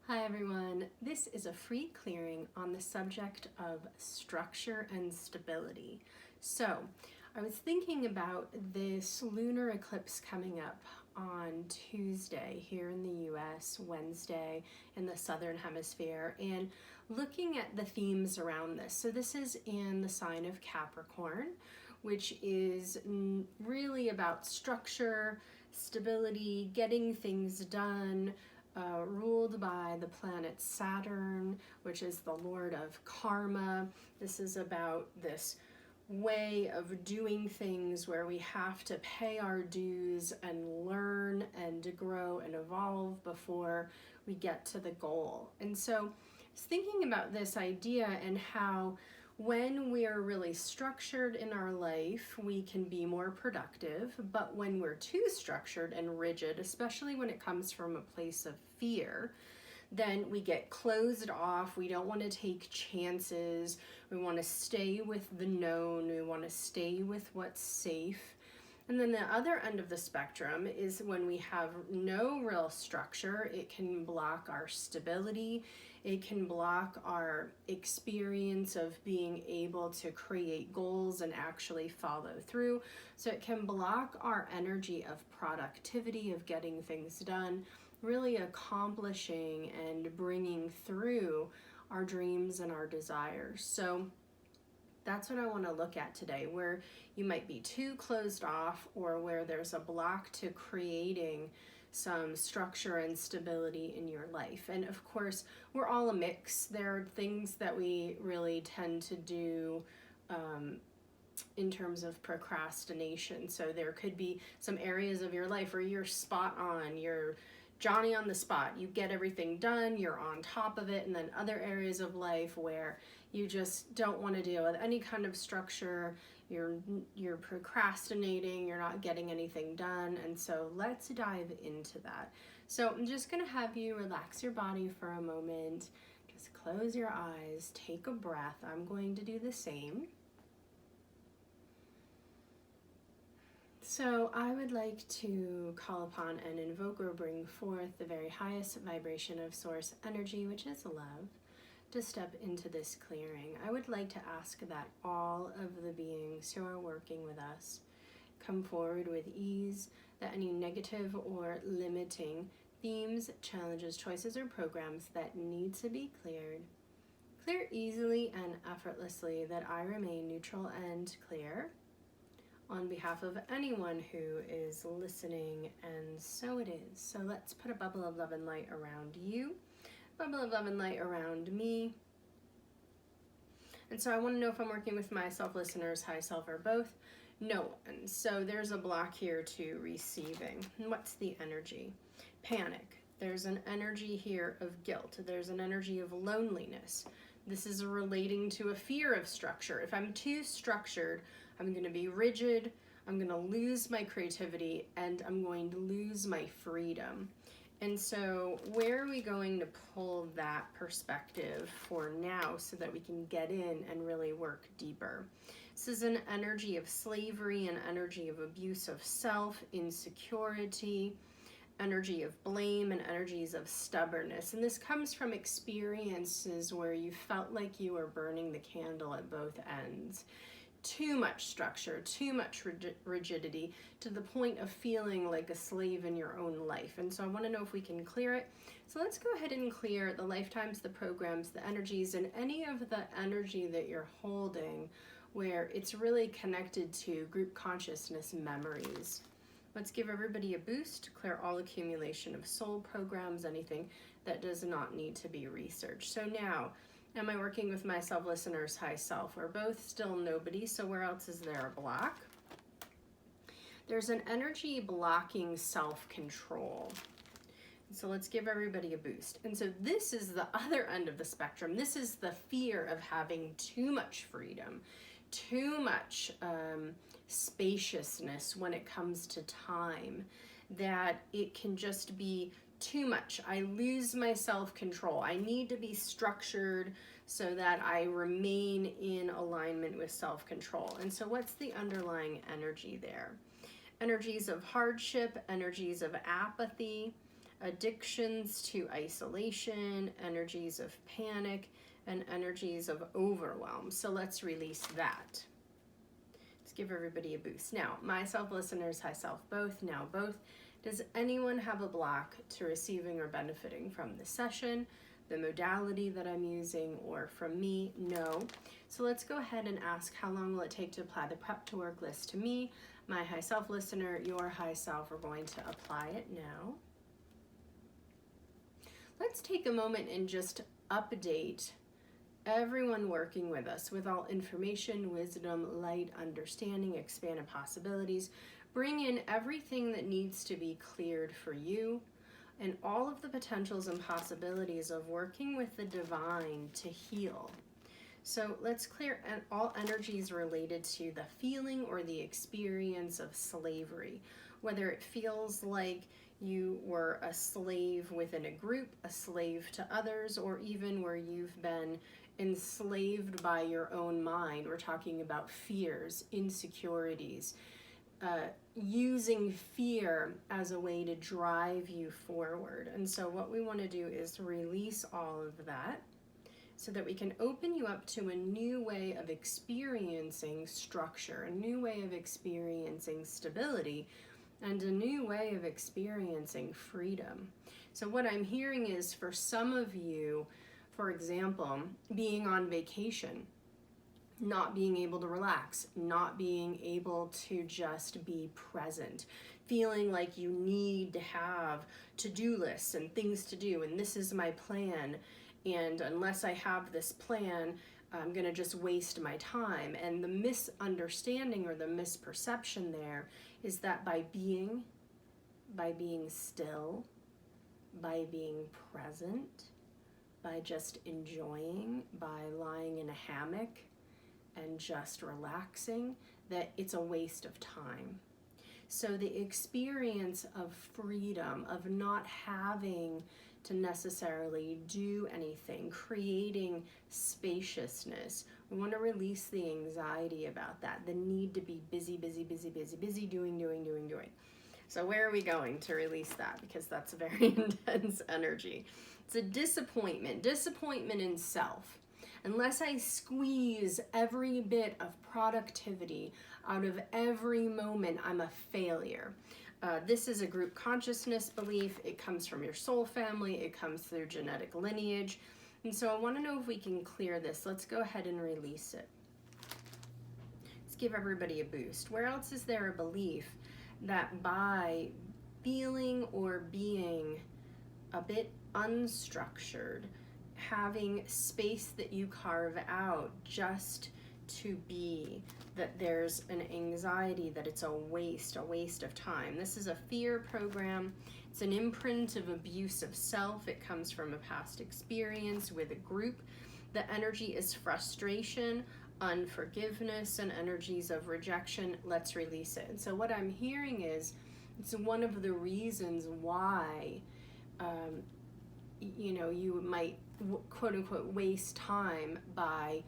Hi everyone, this is a free clearing on the subject of structure and stability. So, I was thinking about this lunar eclipse coming up on Tuesday here in the US, Wednesday in the southern hemisphere, and looking at the themes around this. So this is in the sign of Capricorn, which is really about structure, stability, getting things done, ruled by the planet Saturn, which is the lord of karma. This is about this way of doing things where we have to pay our dues and learn and grow and evolve before we get to the goal. And so I was thinking about this idea and how when we're really structured in our life, we can be more productive, but when we're too structured and rigid, especially when it comes from a place of fear, then we get closed off. We don't want to take chances. We want to stay with the known. We want to stay with what's safe. And then the other end of the spectrum is when we have no real structure. It can block our stability. It can block our experience of being able to create goals and actually follow through. So it can block our energy of productivity, of getting things done, really accomplishing and bringing through our dreams and our desires. So that's what I want to look at today, where you might be too closed off or where there's a block to creating some structure and stability in your life. And of course, we're all a mix. There are things that we really tend to do in terms of procrastination. So there could be some areas of your life where you're spot on, you're Johnny on the spot, you get everything done, you're on top of it, and then other areas of life where you just don't want to deal with any kind of structure, you're procrastinating, you're not getting anything done. And so let's dive into that. So I'm just going to have you relax your body for a moment. Just close your eyes, take a breath. I'm going to do the same. So I would like to call upon and invoke or bring forth the very highest vibration of source energy, which is love, to step into this clearing. I would like to ask that all of the beings who are working with us come forward with ease, that any negative or limiting themes, challenges, choices, or programs that need to be clear easily and effortlessly, that I remain neutral and clear on behalf of anyone who is listening, and so it is. So let's put a bubble of love and light around you, bubble of love and light around me. And so I want to know if I'm working with my self listeners, high self, or both. No. And so there's a block here to receiving. What's the energy? Panic. There's an energy here of guilt. There's an energy of loneliness. This is relating to a fear of structure. If I'm too structured, I'm going to be rigid, I'm going to lose my creativity, and I'm going to lose my freedom. And so where are we going to pull that perspective for now so that we can get in and really work deeper? This is an energy of slavery, an energy of abuse of self, insecurity, energy of blame, and energies of stubbornness. And this comes from experiences where you felt like you were burning the candle at both ends. Too much structure, too much rigidity, to the point of feeling like a slave in your own life. And so I want to know if we can clear it. So let's go ahead and clear the lifetimes, the programs, the energies, and any of the energy that you're holding where it's really connected to group consciousness memories. Let's give everybody a boost, clear all accumulation of soul programs, anything that does not need to be researched. So now, am I working with my self-listeners, high self? We're both still nobody, so where else is there a block? There's an energy blocking self-control. So let's give everybody a boost. And so this is the other end of the spectrum. This is the fear of having too much freedom, too much spaciousness when it comes to time, that it can just be too much. I lose my self-control. I need to be structured so that I remain in alignment with self-control. And so what's the underlying energy there? Energies of hardship, energies of apathy, addictions to isolation, energies of panic, and energies of overwhelm. So let's release that. Let's give everybody a boost. Now, myself listeners, high self both, now both. Does anyone have a block to receiving or benefiting from the session, the modality that I'm using, or from me? No. So let's go ahead and ask, how long will it take to apply the prep to work list to me? My high self listener, your high self, are going to apply it now. Let's take a moment and just update everyone working with us with all information, wisdom, light, understanding, expanded possibilities. Bring in everything that needs to be cleared for you and all of the potentials and possibilities of working with the divine to heal. So let's clear all energies related to the feeling or the experience of slavery, whether it feels like you were a slave within a group, a slave to others, or even where you've been enslaved by your own mind. We're talking about fears, insecurities, using fear as a way to drive you forward. And so what we want to do is release all of that so that we can open you up to a new way of experiencing structure, a new way of experiencing stability, and a new way of experiencing freedom. So what I'm hearing is, for some of you, for example, being on vacation, not being able to relax, not being able to just be present, feeling like you need to have to-do lists and things to do, and this is my plan, and unless I have this plan, I'm going to just waste my time. And the misunderstanding or the misperception there is that by being still, by being present, by just enjoying, by lying in a hammock and just relaxing, that it's a waste of time. So the experience of freedom, of not having to necessarily do anything, creating spaciousness. We want to release the anxiety about that, the need to be busy, doing. So where are we going to release that? Because that's a very intense energy. It's a disappointment in self. Unless I squeeze every bit of productivity out of every moment, I'm a failure. This is a group consciousness belief. It comes from your soul family. It comes through genetic lineage. And so I want to know if we can clear this. Let's go ahead and release it. Let's give everybody a boost. Where else is there a belief that by feeling or being a bit unstructured, having space that you carve out just to be, that there's an anxiety that it's a waste of time? This is a fear program. It's an imprint of abuse of self. It comes from a past experience with a group. The energy is frustration, unforgiveness, and energies of rejection. Let's release it. And so what I'm hearing is, it's one of the reasons why you might quote unquote waste time by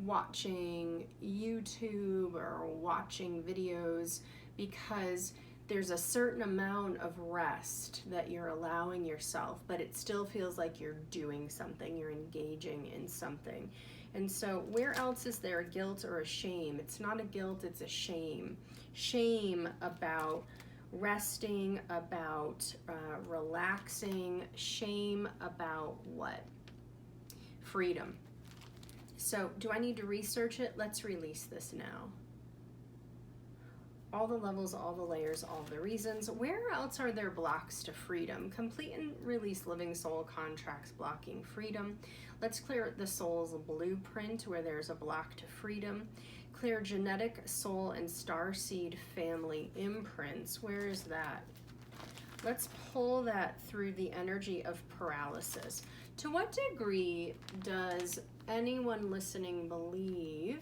watching YouTube or watching videos, because there's a certain amount of rest that you're allowing yourself, but it still feels like you're doing something, you're engaging in something. And so where else is there a guilt or a shame? It's not a guilt, it's a shame. Shame about resting, about relaxing, shame about what? Freedom. So do I need to research it? Let's release this now. All the levels, all the layers, all the reasons. Where else are there blocks to freedom? Complete and release living soul contracts blocking freedom. Let's clear the soul's blueprint where there's a block to freedom. Clear genetic, soul, and starseed family imprints. Where is that? Let's pull that through the energy of paralysis. To what degree does anyone listening believe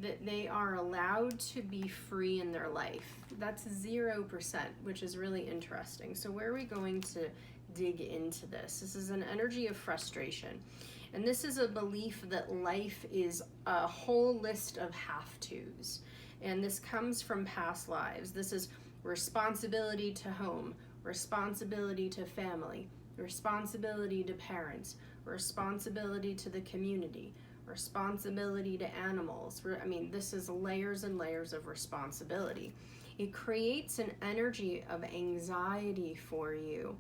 that they are allowed to be free in their life? That's 0%, which is really interesting. So where are we going to dig into this? This is an energy of frustration. And this is a belief that life is a whole list of have-tos. And this comes from past lives. This is responsibility to home, responsibility to family, responsibility to parents, responsibility to the community, responsibility to animals. I mean, this is layers and layers of responsibility. It creates an energy of anxiety for you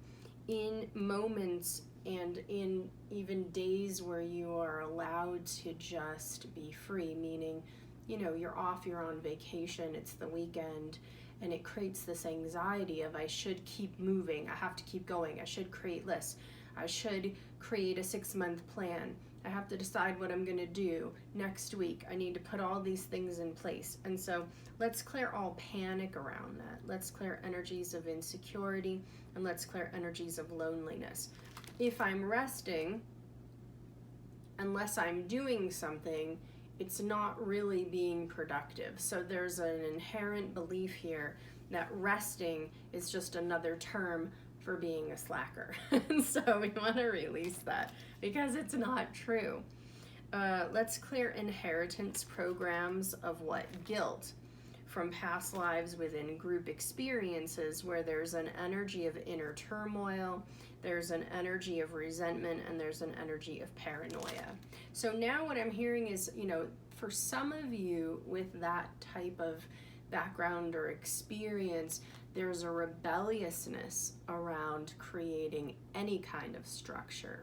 in moments and in even days where you are allowed to just be free, meaning, you know, you're off, you're on vacation, it's the weekend, and it creates this anxiety of I should keep moving, I have to keep going, I should create lists, I should create a 6-month plan, I have to decide what I'm going to do next week, I need to put all these things in place. And so let's clear all panic around that. Let's clear energies of insecurity, and let's clear energies of loneliness. If I'm resting, unless I'm doing something, it's not really being productive. So there's an inherent belief here that resting is just another term for being a slacker. And so we want to release that because it's not true. Let's clear inheritance programs of what? Guilt from past lives within group experiences where there's an energy of inner turmoil, there's an energy of resentment, and there's an energy of paranoia. So now what I'm hearing is, you know, for some of you with that type of background or experience, there's a rebelliousness around creating any kind of structure.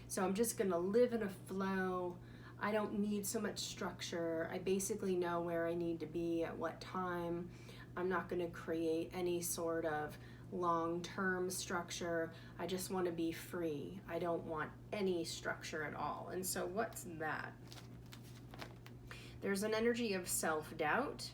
So I'm just going to live in a flow. I don't need so much structure. I basically know where I need to be at what time. I'm not going to create any sort of long-term structure. I just want to be free. I don't want any structure at all. And so what's that? There's an energy of self-doubt,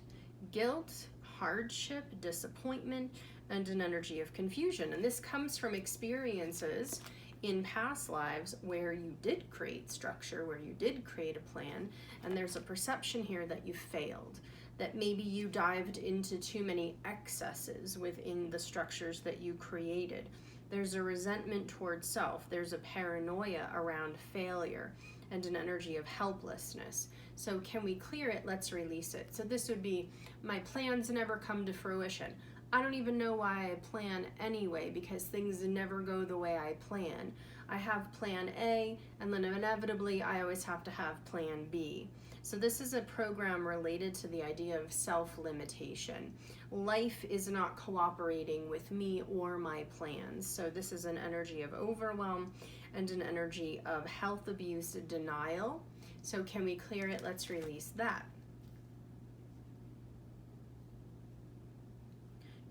guilt, hardship, disappointment, and an energy of confusion. And this comes from experiences in past lives where you did create structure, where you did create a plan, and there's a perception here that you failed, that maybe you dived into too many excesses within the structures that you created. There's a resentment towards self, there's a paranoia around failure, and an energy of helplessness. So can we clear it? Let's release it. So this would be, my plans never come to fruition. I don't even know why I plan anyway, because things never go the way I plan. I have plan A, and then inevitably I always have to have plan B. So this is a program related to the idea of self-limitation. Life is not cooperating with me or my plans. So this is an energy of overwhelm and an energy of health abuse, denial. So can we clear it? Let's release that.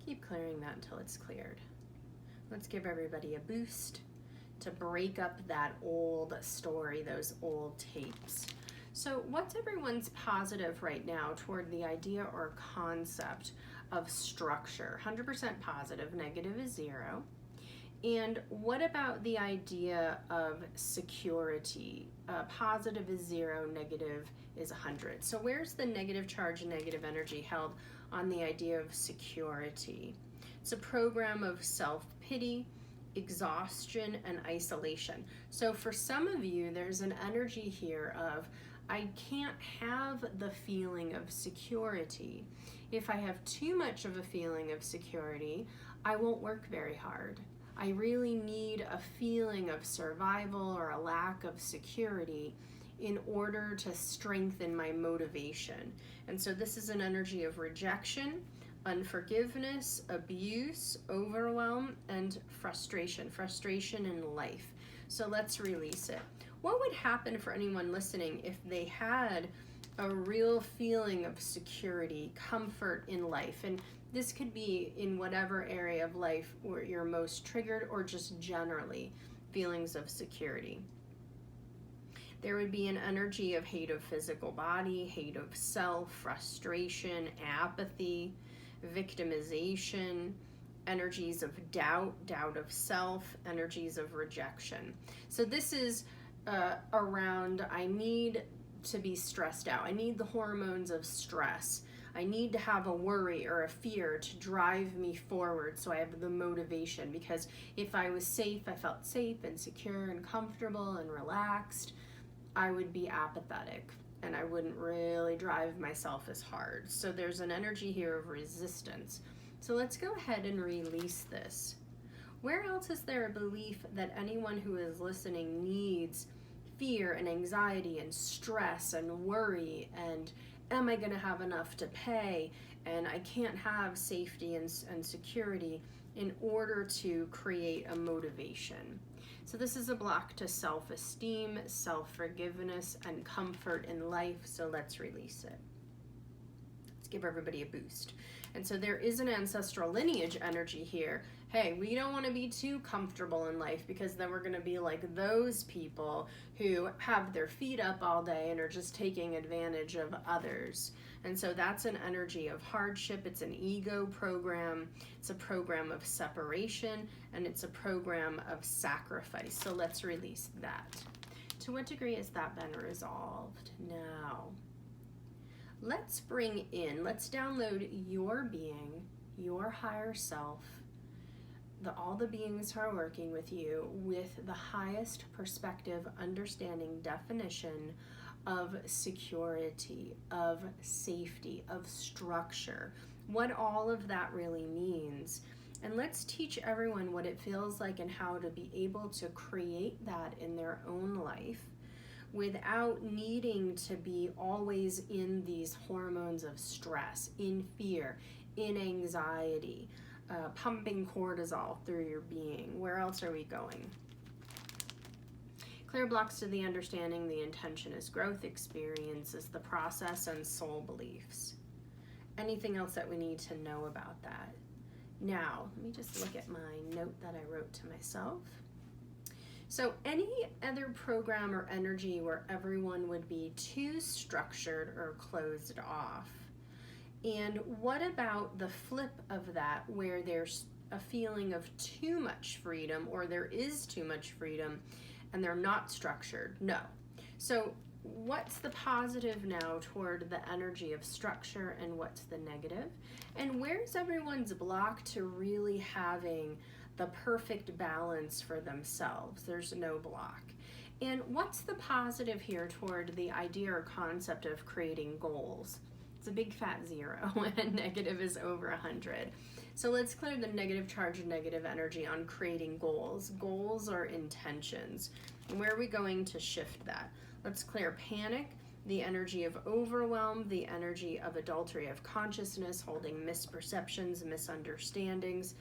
Keep clearing that until it's cleared. Let's give everybody a boost to break up that old story, those old tapes. So what's everyone's positive right now toward the idea or concept of structure? 100% positive, negative is 0. And what about the idea of security? Positive is 0, negative is 100. So where's the negative charge and negative energy held on the idea of security? It's a program of self-pity, exhaustion, and isolation. So for some of you, there's an energy here of, I can't have the feeling of security. If I have too much of a feeling of security, I won't work very hard. I really need a feeling of survival or a lack of security in order to strengthen my motivation. And so this is an energy of rejection, unforgiveness, abuse, overwhelm, and frustration in life. So let's release it. What would happen for anyone listening if they had a real feeling of security, comfort in life? And this could be in whatever area of life where you're most triggered, or just generally feelings of security. There would be an energy of hate of physical body, hate of self, frustration, apathy, victimization, energies of doubt, doubt of self, energies of rejection. So this is around, I need to be stressed out. I need the hormones of stress. I need to have a worry or a fear to drive me forward so I have the motivation, because if I was safe, I felt safe and secure and comfortable and relaxed, I would be apathetic and I wouldn't really drive myself as hard. So there's an energy here of resistance. So let's go ahead and release this. Where else is there a belief that anyone who is listening needs fear and anxiety and stress and worry and am I going to have enough to pay and I can't have safety and security in order to create a motivation? So this is a block to self-esteem, self-forgiveness, and comfort in life, so let's release it. Let's give everybody a boost. And so there is an ancestral lineage energy here. Hey, we don't want to be too comfortable in life because then we're going to be like those people who have their feet up all day and are just taking advantage of others. And so that's an energy of hardship. It's an ego program. It's a program of separation, and it's a program of sacrifice. So let's release that. To what degree has that been resolved? Now, let's bring in, let's download your being, your higher self, all the beings who are working with you with the highest perspective, understanding, definition of security, of safety, of structure, what all of that really means. And let's teach everyone what it feels like and how to be able to create that in their own life without needing to be always in these hormones of stress, in fear, in anxiety, pumping cortisol through your being. Where else are we going? Clear blocks to the understanding the intention is growth, experiences, the process, and soul beliefs. Anything else that we need to know about that? Now, let me just look at my note that I wrote to myself. So any other program or energy where everyone would be too structured or closed off? And what about the flip of that, where there's a feeling of too much freedom, or there is too much freedom and they're not structured? No. So what's the positive now toward the energy of structure, and what's the negative? And where's everyone's block to really having the perfect balance for themselves? There's no block. And what's the positive here toward the idea or concept of creating goals? It's a big fat 0, and negative is over 100. So let's clear the negative charge and negative energy on creating goals. Goals are intentions. And where are we going to shift that? Let's clear panic, the energy of overwhelm, the energy of adultery of consciousness, holding misperceptions, misunderstandings,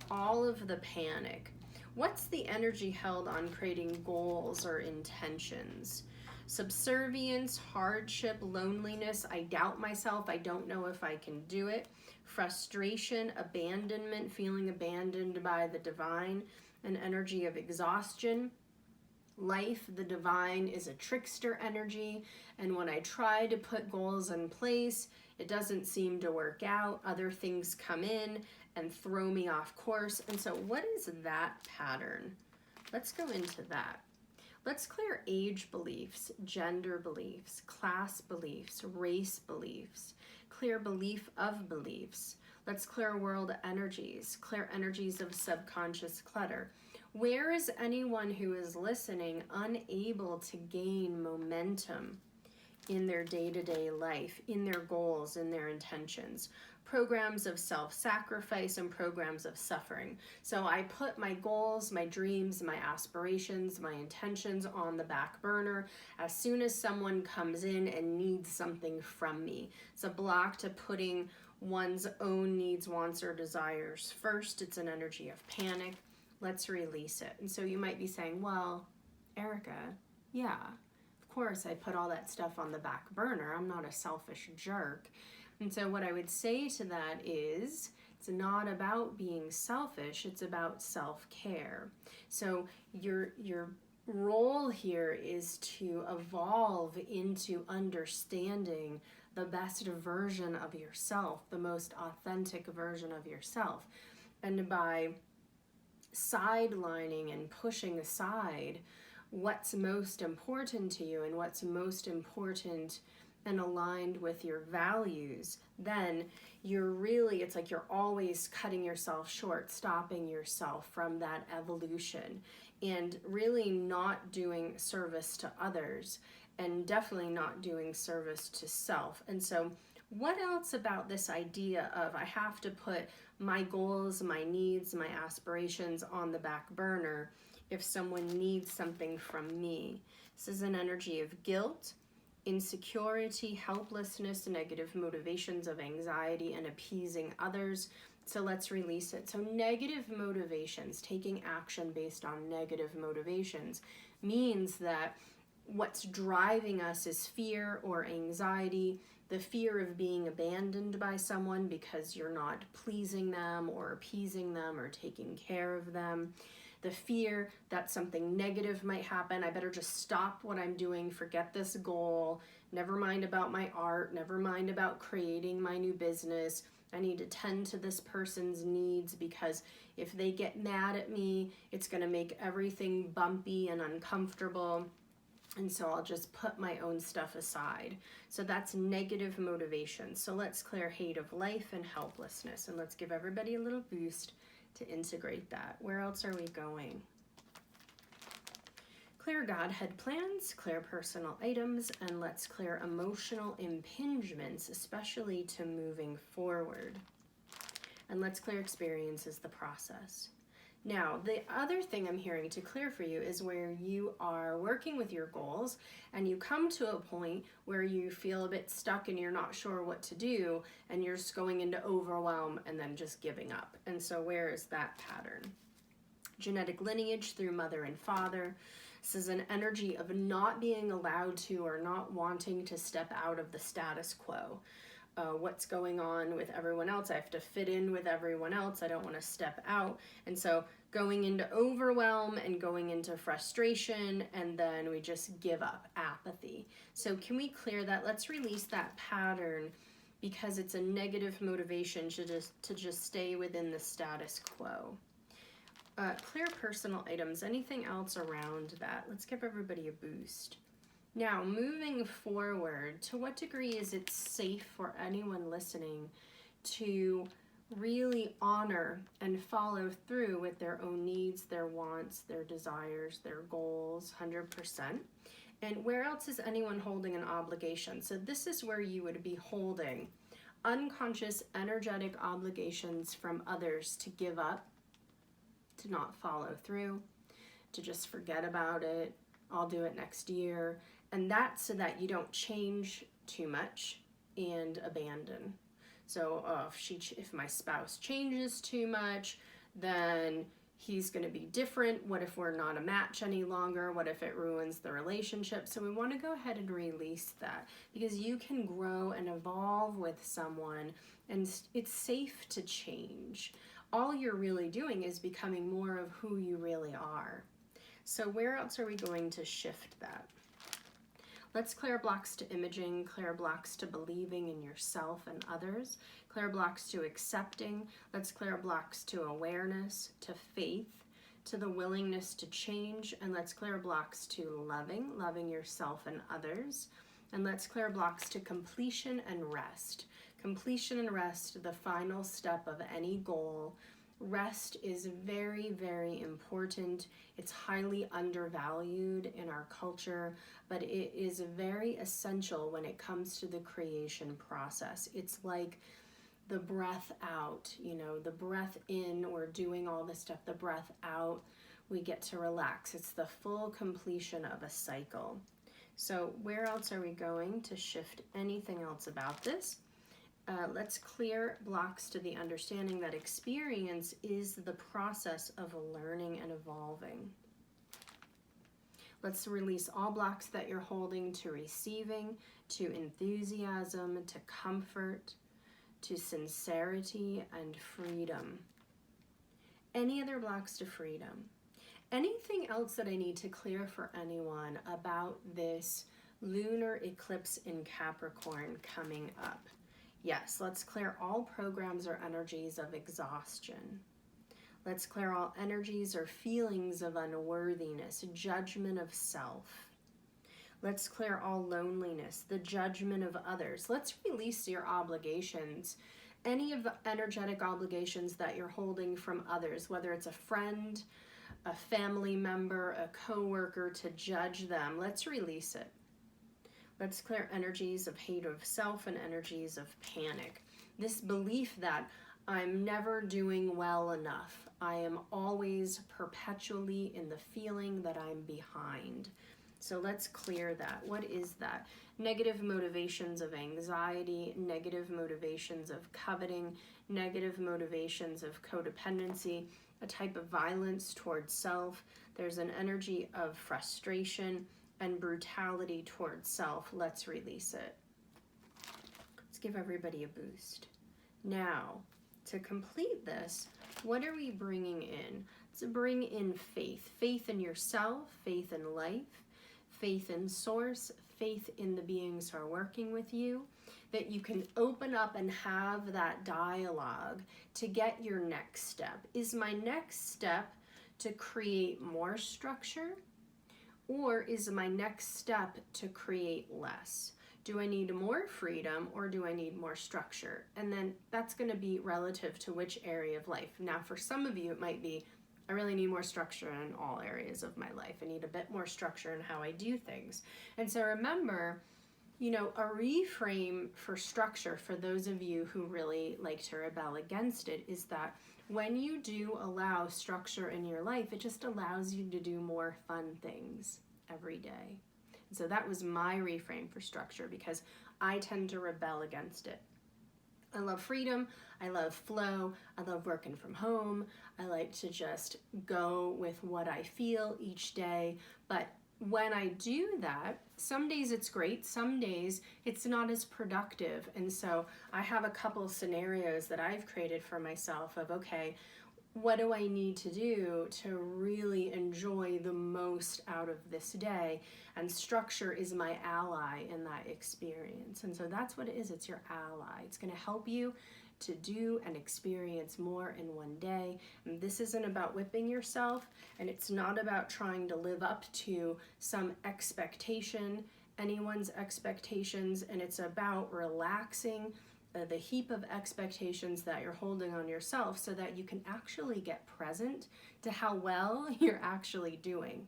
all of the panic. What's the energy held on creating goals or intentions? Subservience, hardship, loneliness, I doubt myself, I don't know if I can do it. Frustration, abandonment, feeling abandoned by the divine, an energy of exhaustion. Life, the divine, is a trickster energy, and when I try to put goals in place, it doesn't seem to work out. Other things come in and throw me off course. And so what is that pattern? Let's go into that. Let's clear age beliefs, gender beliefs, class beliefs, race beliefs, clear belief of beliefs. Let's clear world energies, clear energies of subconscious clutter. Where is anyone who is listening unable to gain momentum in their day-to-day life, in their goals, in their intentions? Programs of self-sacrifice and programs of suffering. So I put my goals, my dreams, my aspirations, my intentions on the back burner as soon as someone comes in and needs something from me. It's a block to putting one's own needs, wants, or desires first. It's an energy of panic. Let's release it. And so you might be saying, well, Erica, yeah, of course I put all that stuff on the back burner. I'm not a selfish jerk. And so what I would say to that is, it's not about being selfish, it's about self-care. So your role here is to evolve into understanding the best version of yourself, the most authentic version of yourself. And by sidelining and pushing aside what's most important to you and what's most important and aligned with your values, then it's like you're always cutting yourself short, stopping yourself from that evolution, and really not doing service to others, and definitely not doing service to self. And so What else about this idea of I have to put my goals, my needs, my aspirations on the back burner if someone needs something from me? This is an energy of guilt, insecurity, helplessness, negative motivations of anxiety, and appeasing others. So let's release it. So negative motivations, taking action based on negative motivations, means that what's driving us is fear or anxiety, the fear of being abandoned by someone because you're not pleasing them or appeasing them or taking care of them. The fear that something negative might happen. I better just stop what I'm doing, forget this goal, never mind about my art, never mind about creating my new business. I need to tend to this person's needs because if they get mad at me, it's going to make everything bumpy and uncomfortable. And so I'll just put my own stuff aside. So that's negative motivation. So let's clear hate of life and helplessness. And let's give everybody a little boost to integrate that. Where else are we going? Clear Godhead plans, clear personal items, and let's clear emotional impingements, especially to moving forward. And let's clear experiences, the process. Now, the other thing I'm hearing to clear for you is where you are working with your goals and you come to a point where you feel a bit stuck and you're not sure what to do and you're just going into overwhelm and then just giving up. And so where is that pattern? Genetic lineage through mother and father. This is an energy of not being allowed to or not wanting to step out of the status quo. What's going on with everyone else. I have to fit in with everyone else. I don't want to step out. And so going into overwhelm and going into frustration, and then we just give up, apathy. So can we clear that? Let's release that pattern because it's a negative motivation to just stay within the status quo. Clear personal items. Anything else around that? Let's give everybody a boost. Now, moving forward, to what degree is it safe for anyone listening to really honor and follow through with their own needs, their wants, their desires, their goals, 100%? And where else is anyone holding an obligation? So this is where you would be holding unconscious, energetic obligations from others to give up, to not follow through, to just forget about it. I'll do it next year. And that's so that you don't change too much and abandon. So if my spouse changes too much, then he's going to be different. What if we're not a match any longer? What if it ruins the relationship? So we want to go ahead and release that because you can grow and evolve with someone and it's safe to change. All you're really doing is becoming more of who you really are. So where else are we going to shift that? Let's clear blocks to imaging, clear blocks to believing in yourself and others, clear blocks to accepting. Let's clear blocks to awareness, to faith, to the willingness to change, and let's clear blocks to loving yourself and others. And let's clear blocks to completion and rest. Completion and rest, the final step of any goal. Rest is very, very important. It's highly undervalued in our culture, but it is very essential when it comes to the creation process. It's like the breath out, the breath in, we're doing all this stuff, the breath out, we get to relax. It's the full completion of a cycle. So where else are we going to shift anything else about this? Let's clear blocks to the understanding that experience is the process of learning and evolving. Let's release all blocks that you're holding to receiving, to enthusiasm, to comfort, to sincerity and freedom. Any other blocks to freedom? Anything else that I need to clear for anyone about this lunar eclipse in Capricorn coming up? Yes, let's clear all programs or energies of exhaustion. Let's clear all energies or feelings of unworthiness, judgment of self. Let's clear all loneliness, the judgment of others. Let's release your obligations, any of the energetic obligations that you're holding from others, whether it's a friend, a family member, a coworker, to judge them. Let's release it. Let's clear energies of hate of self and energies of panic. This belief that I'm never doing well enough. I am always perpetually in the feeling that I'm behind. So let's clear that. What is that? Negative motivations of anxiety, negative motivations of coveting, negative motivations of codependency, a type of violence towards self. There's an energy of frustration and brutality towards self. Let's release it. Let's give everybody a boost. Now, to complete this, what are we bringing in? To bring in faith. Faith in yourself, faith in life, faith in source, faith in the beings who are working with you, that you can open up and have that dialogue to get your next step. Is my next step to create more structure, or is my next step to create less? Do I need more freedom, or do I need more structure? And then that's going to be relative to which area of life. Now, for some of you, it might be, I really need more structure in all areas of my life. I need a bit more structure in how I do things. And so remember, you know, a reframe for structure, for those of you who really like to rebel against it, is that when you do allow structure in your life, it just allows you to do more fun things every day. And so that was my reframe for structure, because I tend to rebel against it. I love freedom, I love flow, I love working from home, I like to just go with what I feel each day. But when I do that, some days it's great, some days it's not as productive. And so I have a couple scenarios that I've created for myself of, okay, what do I need to do to really enjoy the most out of this day? And structure is my ally in that experience. And so that's what it is. It's your ally. It's going to help you to do and experience more in one day. And this isn't about whipping yourself, and it's not about trying to live up to some expectation, anyone's expectations, and it's about relaxing the heap of expectations that you're holding on yourself, so that you can actually get present to how well you're actually doing.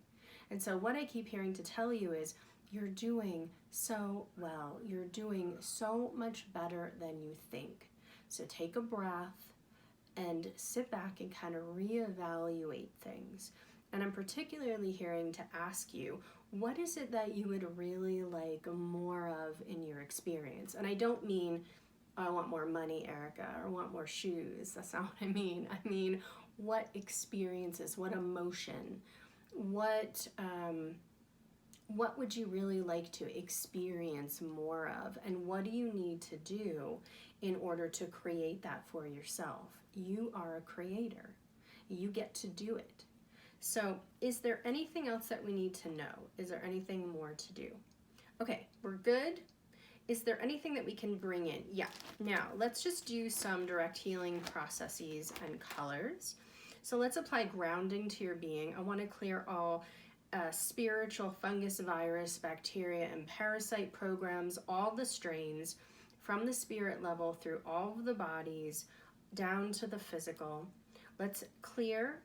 And so what I keep hearing to tell you is, you're doing so well. You're doing so much better than you think. So take a breath and sit back and kind of reevaluate things. And I'm particularly hearing to ask you, what is it that you would really like more of in your experience? And I don't mean, I want more money, Erica, or I want more shoes. That's not what I mean. I mean, what experiences, what emotion, what would you really like to experience more of? And what do you need to do in order to create that for yourself? You are a creator. You get to do it. So is there anything else that we need to know? Is there anything more to do? Okay, we're good. Is there anything that we can bring in? Yeah. Now, let's just do some direct healing processes and colors. So let's apply grounding to your being. I want to clear all spiritual, fungus, virus, bacteria, and parasite programs, all the strains from the spirit level through all of the bodies down to the physical. Let's clear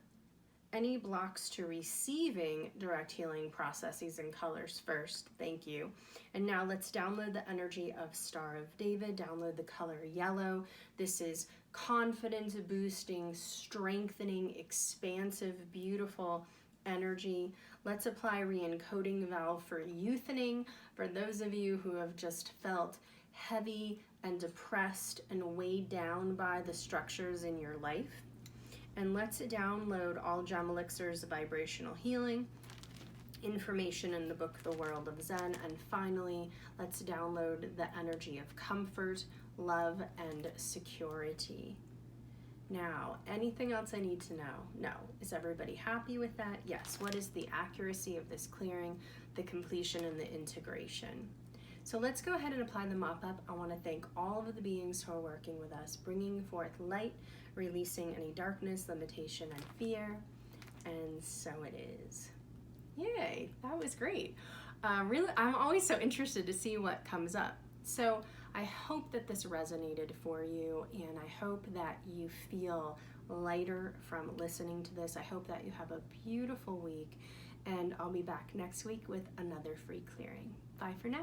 any blocks to receiving direct healing processes and colors first. Thank you. And now let's download the energy of Star of David, download the color yellow. This is confidence boosting, strengthening, expansive, beautiful energy. Let's apply re-encoding valve for youthening, for those of you who have just felt heavy and depressed and weighed down by the structures in your life. And let's download all gem elixirs of vibrational healing, information in the book The World of Zen, and finally, let's download the energy of comfort, love, and security. Now, anything else I need to know? No. Is everybody happy with that? Yes. What is the accuracy of this clearing, the completion, and the integration? So let's go ahead and apply the mop-up. I want to thank all of the beings who are working with us, bringing forth light, releasing any darkness, limitation, and fear. And so it is. Yay, that was great. Really, I'm always so interested to see what comes up. So I hope that this resonated for you, and I hope that you feel lighter from listening to this. I hope that you have a beautiful week, and I'll be back next week with another free clearing. Bye for now.